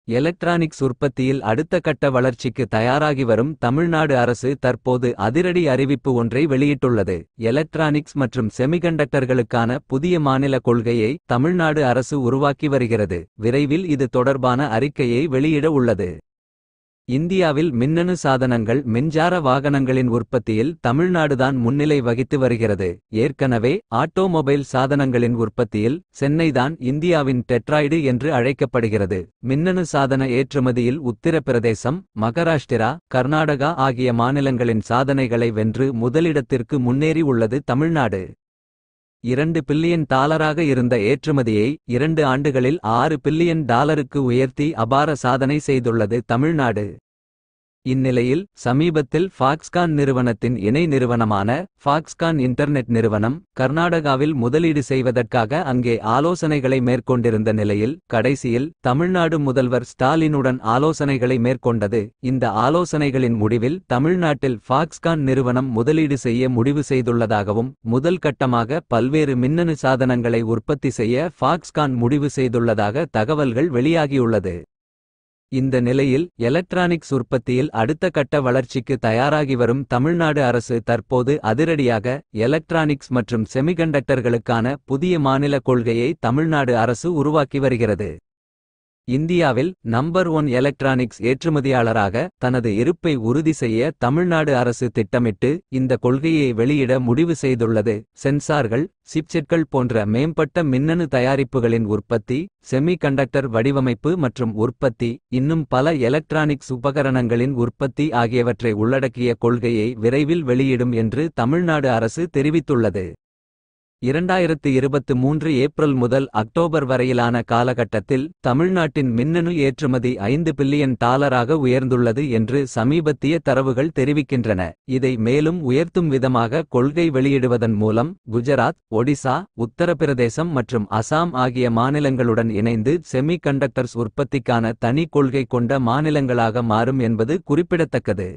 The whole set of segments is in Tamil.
எலக்ட்ரானிக்ஸ் உற்பத்தியில் அடுத்த கட்ட வளர்ச்சிக்கு தயாராகி வரும் தமிழ்நாடு அரசு தற்போது அதிரடி அறிவிப்பு ஒன்றை வெளியிட்டுள்ளது. எலக்ட்ரானிக்ஸ் மற்றும் செமிகண்டக்டர்களுக்கான புதிய மாநில கொள்கையை தமிழ்நாடு அரசு உருவாக்கி வருகிறது. விரைவில் இது தொடர்பான அறிக்கையை வெளியிட உள்ளது. இந்தியாவில் மின்னணு சாதனங்கள் மின்சார வாகனங்களின் உற்பத்தியில் தமிழ்நாடுதான் முன்னிலை வகித்து வருகிறது. ஏற்கனவே ஆட்டோமொபைல் சாதனங்களின் உற்பத்தியில் சென்னைதான் இந்தியாவின் டெட்ராய்டு என்று அழைக்கப்படுகிறது. மின்னணு சாதன ஏற்றுமதியில் உத்தரப்பிரதேசம், மகாராஷ்டிரா, கர்நாடகா ஆகிய மாநிலங்களின் சாதனைகளை வென்று முதலிடத்திற்கு முன்னேறி உள்ளது தமிழ்நாடு. $2 பில்லியன் இருந்த ஏற்றுமதியை 2 ஆண்டுகளில் $6 பில்லியன் உயர்த்தி அபார சாதனை செய்துள்ளது தமிழ்நாடு. இந்நிலையில் சமீபத்தில் ஃபாக்ஸ்கான் நிறுவனத்தின் இணை நிறுவனமான ஃபாக்ஸ்கான் இன்டர்நெட் நிறுவனம் கர்நாடகாவில் முதலீடு செய்வதற்காக அங்கே ஆலோசனைகளை மேற்கொண்டிருந்த நிலையில் கடைசியில் தமிழ்நாடு முதல்வர் ஸ்டாலினுடன் ஆலோசனைகளை மேற்கொண்டது. இந்த ஆலோசனைகளின் முடிவில் தமிழ்நாட்டில் ஃபாக்ஸ்கான் நிறுவனம் முதலீடு செய்ய முடிவு செய்துள்ளதாகவும் முதல் கட்டமாக பல்வேறு மின்னணு சாதனங்களை உற்பத்தி செய்ய ஃபாக்ஸ்கான் முடிவு செய்துள்ளதாக தகவல்கள் வெளியாகியுள்ளது. இந்த நிலையில் எலக்ட்ரானிக்ஸ் உற்பத்தியில் அடுத்த கட்ட வளர்ச்சிக்கு தயாராகி வரும் தமிழ்நாடு அரசு தற்போது அதிரடியாக எலக்ட்ரானிக்ஸ் மற்றும் செமிகண்டக்டர்களுக்கான புதிய மாநில கொள்கையை தமிழ்நாடு அரசு உருவாக்கி வருகிறது. இந்தியாவில் நம்பர் 1 எலக்ட்ரானிக்ஸ் ஏற்றுமதியாளராக தனது இருப்பை உறுதி செய்ய தமிழ்நாடு அரசு திட்டமிட்டு இந்த கொள்கையை வெளியிட முடிவு செய்துள்ளது. சென்சார்கள், சிப்செட்கள் போன்ற மேம்பட்ட மின்னணு தயாரிப்புகளின் உற்பத்தி, செமி கண்டக்டர் வடிவமைப்பு மற்றும் உற்பத்தி, இன்னும் பல எலக்ட்ரானிக்ஸ் உபகரணங்களின் உற்பத்தி ஆகியவற்றை உள்ளடக்கிய கொள்கையை விரைவில் வெளியிடும் என்று தமிழ்நாடு அரசு தெரிவித்துள்ளது. 2023 ஏப்ரல் முதல் அக்டோபர் வரையிலான காலகட்டத்தில் தமிழ்நாட்டின் மின்னணு ஏற்றுமதி $5 பில்லியன் உயர்ந்துள்ளது என்று சமீபத்திய தரவுகள் தெரிவிக்கின்றன. இதை மேலும் உயர்த்தும் விதமாக கொள்கை வெளியிடுவதன் மூலம் குஜராத், ஒடிசா, உத்தரப்பிரதேசம் மற்றும் அசாம் ஆகிய மாநிலங்களுடன் இணைந்து செமி கண்டக்டர்ஸ் உற்பத்திக்கான தனி கொள்கை கொண்ட மாநிலங்களாக மாறும் என்பது குறிப்பிடத்தக்கது.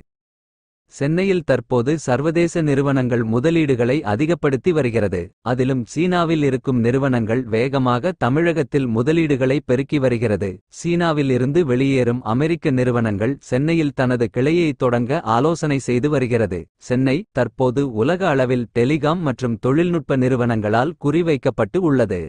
சென்னையில் தற்போது சர்வதேச நிறுவனங்கள் முதலீடுகளை அதிகப்படுத்தி வருகிறது. அதிலும் சீனாவில் இருக்கும் நிறுவனங்கள் வேகமாக தமிழகத்தில் முதலீடுகளை பெருக்கி வருகிறது. சீனாவில் இருந்து வெளியேறும் அமெரிக்க நிறுவனங்கள் சென்னையில் தனது கிளையை தொடங்க ஆலோசனை செய்து வருகிறது. சென்னை தற்போது உலக அளவில் டெலிகாம் மற்றும் தொழில்நுட்ப நிறுவனங்களால் குறிவைக்கப்பட்டு உள்ளது.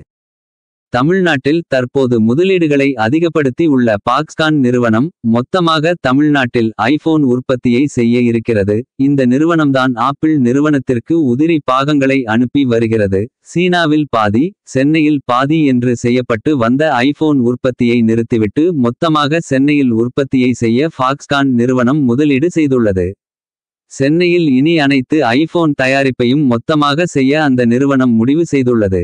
தமிழ்நாட்டில் தற்போது முதலீடுகளை அதிகப்படுத்தி உள்ள ஃபாக்ஸ்கான் நிறுவனம் மொத்தமாக தமிழ்நாட்டில் ஐபோன் உற்பத்தியை செய்ய இருக்கிறது. இந்த நிறுவனம்தான் ஆப்பிள் நிறுவனத்திற்கு உதிரி பாகங்களை அனுப்பி வருகிறது. சீனாவில் பாதி, சென்னையில் பாதி என்று செய்யப்பட்டு வந்த ஐபோன் உற்பத்தியை நிறுத்திவிட்டு மொத்தமாக சென்னையில் உற்பத்தியை செய்ய ஃபாக்ஸ்கான் நிறுவனம் முதலீடு செய்துள்ளது. சென்னையில் இனி அனைத்து ஐபோன் தயாரிப்பையும் மொத்தமாக செய்ய அந்த நிறுவனம் முடிவு செய்துள்ளது.